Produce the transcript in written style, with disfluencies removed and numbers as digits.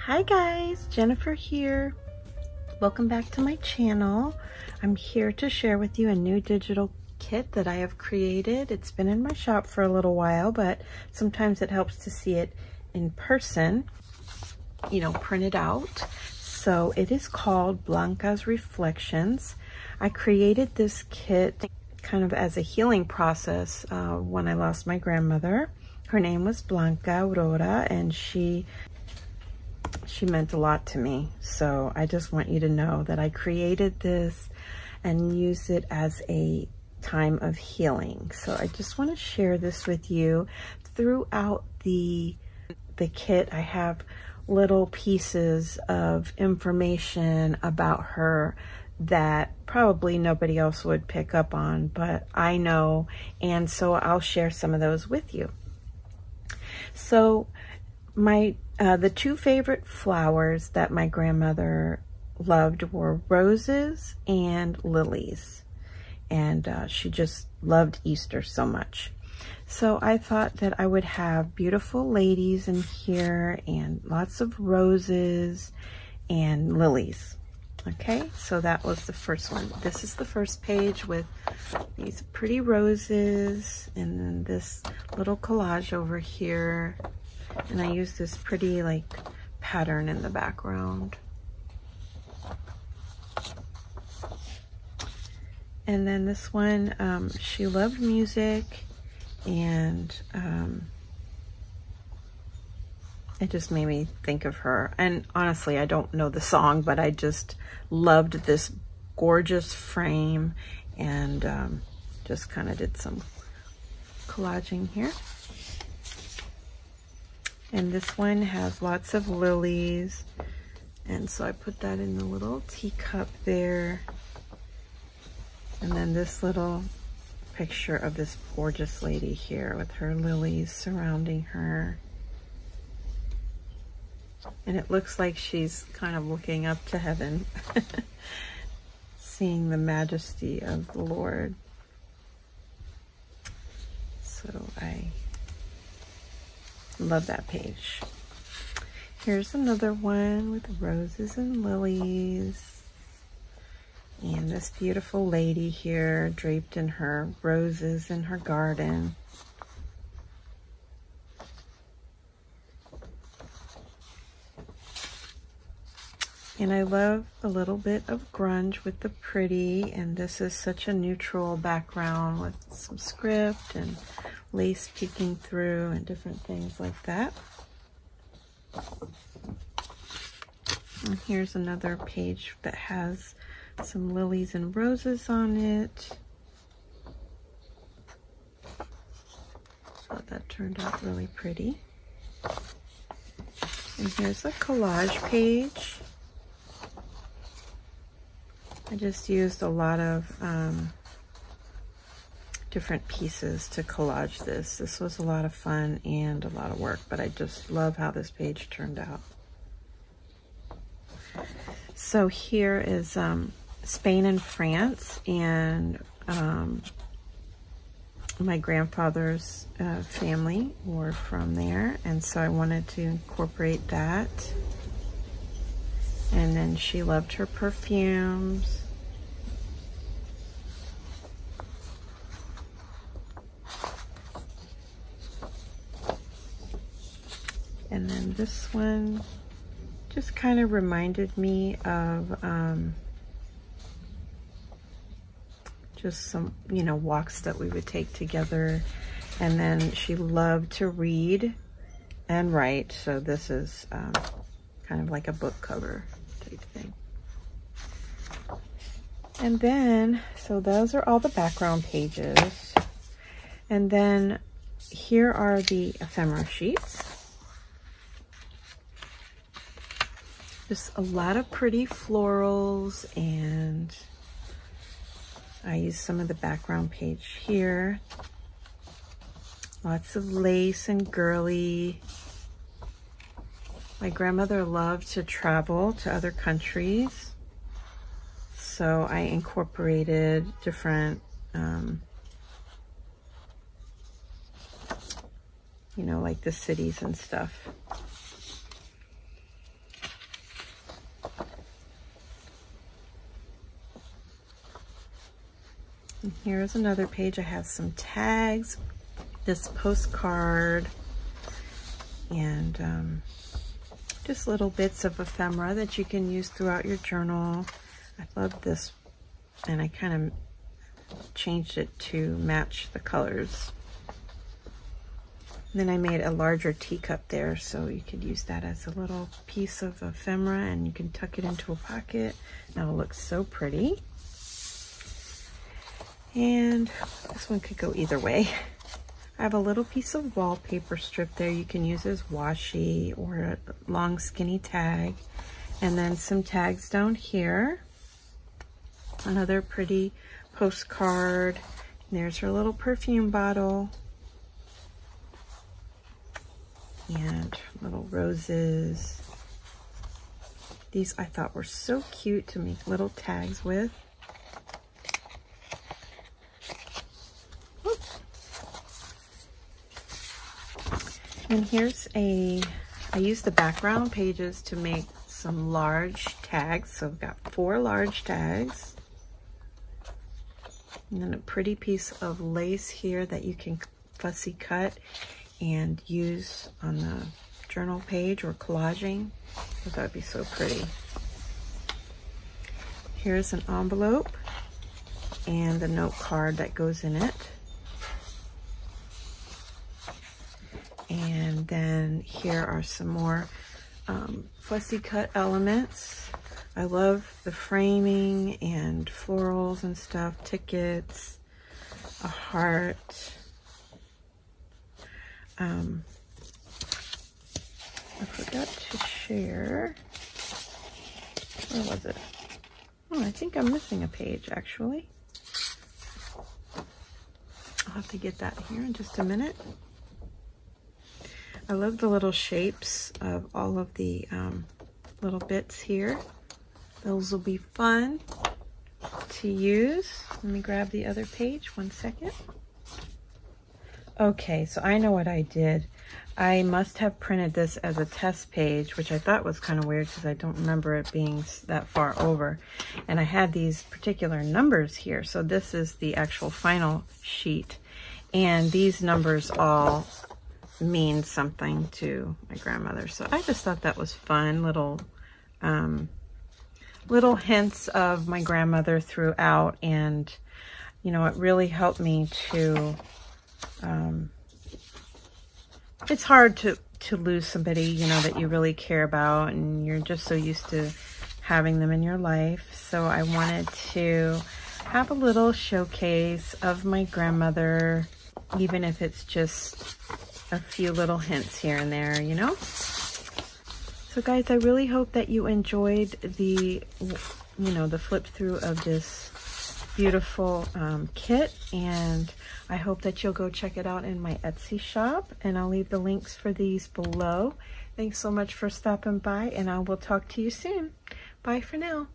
Hi guys, Jennifer here. Welcome back to my channel. I'm here to share with you a new digital kit that I have created. It's been in my shop for a little while, but sometimes it helps to see it in person, you know, printed out. So it is called Blanca's Reflections. I created this kit kind of as a healing process when I lost my grandmother. Her name was Blanca Aurora, and she meant a lot to me. So I just want you to know that I created this and use it as a time of healing. So I just want to share this with you. Throughout the kit, I have little pieces of information about her that probably nobody else would pick up on, but I know, and so I'll share some of those with you. So the two favorite flowers that my grandmother loved were roses and lilies, and she just loved Easter so much. So I thought that I would have beautiful ladies in here and lots of roses and lilies. Okay, so that was the first one. This is the first page with these pretty roses, and then this little collage over here. And I use this pretty like pattern in the background. And then this one, she loved music, and it just made me think of her. And honestly, I don't know the song, but I just loved this gorgeous frame, and just kind of did some collaging here. And this one has lots of lilies, and so I put that in the little teacup there. And then this little picture of this gorgeous lady here with her lilies surrounding her. And it looks like she's kind of looking up to heaven, seeing the majesty of the Lord. So I love that page. Here's another one with roses and lilies. And this beautiful lady here draped in her roses in her garden. And I love a little bit of grunge with the pretty, and this is such a neutral background with some script and lace peeking through and different things like that. And here's another page that has some lilies and roses on it. So that turned out really pretty. And here's a collage page. I just used a lot of different pieces to collage this. This was a lot of fun and a lot of work, but I just love how this page turned out. So here is Spain and France, and my grandfather's family were from there, and so I wanted to incorporate that. And then she loved her perfumes. And then this one just kind of reminded me of just some, you know, walks that we would take together. And then she loved to read and write, so this is kind of like a book cover type thing. And then, so those are all the background pages. And then here are the ephemera sheets. Just a lot of pretty florals, and I use some of the background page here. Lots of lace and girly. My grandmother loved to travel to other countries, so I incorporated different, you know, like the cities and stuff. And here's another page. I have some tags, this postcard, and just little bits of ephemera that you can use throughout your journal. I love this, and I kind of changed it to match the colors. And then I made a larger teacup there, so you could use that as a little piece of ephemera, and you can tuck it into a pocket. That'll look so pretty. And this one could go either way. I have a little piece of wallpaper strip there you can use as washi or a long skinny tag. And then some tags down here. Another pretty postcard. And there's her little perfume bottle. And little roses. These I thought were so cute to make little tags with. And here's I used the background pages to make some large tags. So I've got 4 large tags. And then a pretty piece of lace here that you can fussy cut and use on the journal page or collaging. I thought that'd be so pretty. Here's an envelope and the note card that goes in it. And then here are some more fussy cut elements. I love the framing and florals and stuff, tickets, a heart. I forgot to share. Where was it? Oh, I think I'm missing a page actually. I'll have to get that here in just a minute. I love the little shapes of all of the little bits here. Those will be fun to use. Let me grab the other page, 1 second. Okay, so I know what I did. I must have printed this as a test page, which I thought was kind of weird because I don't remember it being that far over. And I had these particular numbers here. So this is the actual final sheet. And these numbers all mean something to my grandmother. So I just thought that was fun. Little hints of my grandmother throughout. And, you know, it really helped me to... it's hard to lose somebody, you know, that you really care about and you're just so used to having them in your life. So I wanted to have a little showcase of my grandmother, even if it's just a few little hints here and there, you know. So guys, I really hope that you enjoyed the, you know, the flip through of this beautiful kit, and I hope that you'll go check it out in my Etsy shop, and I'll leave the links for these below. Thanks so much for stopping by, and I will talk to you soon. Bye for now.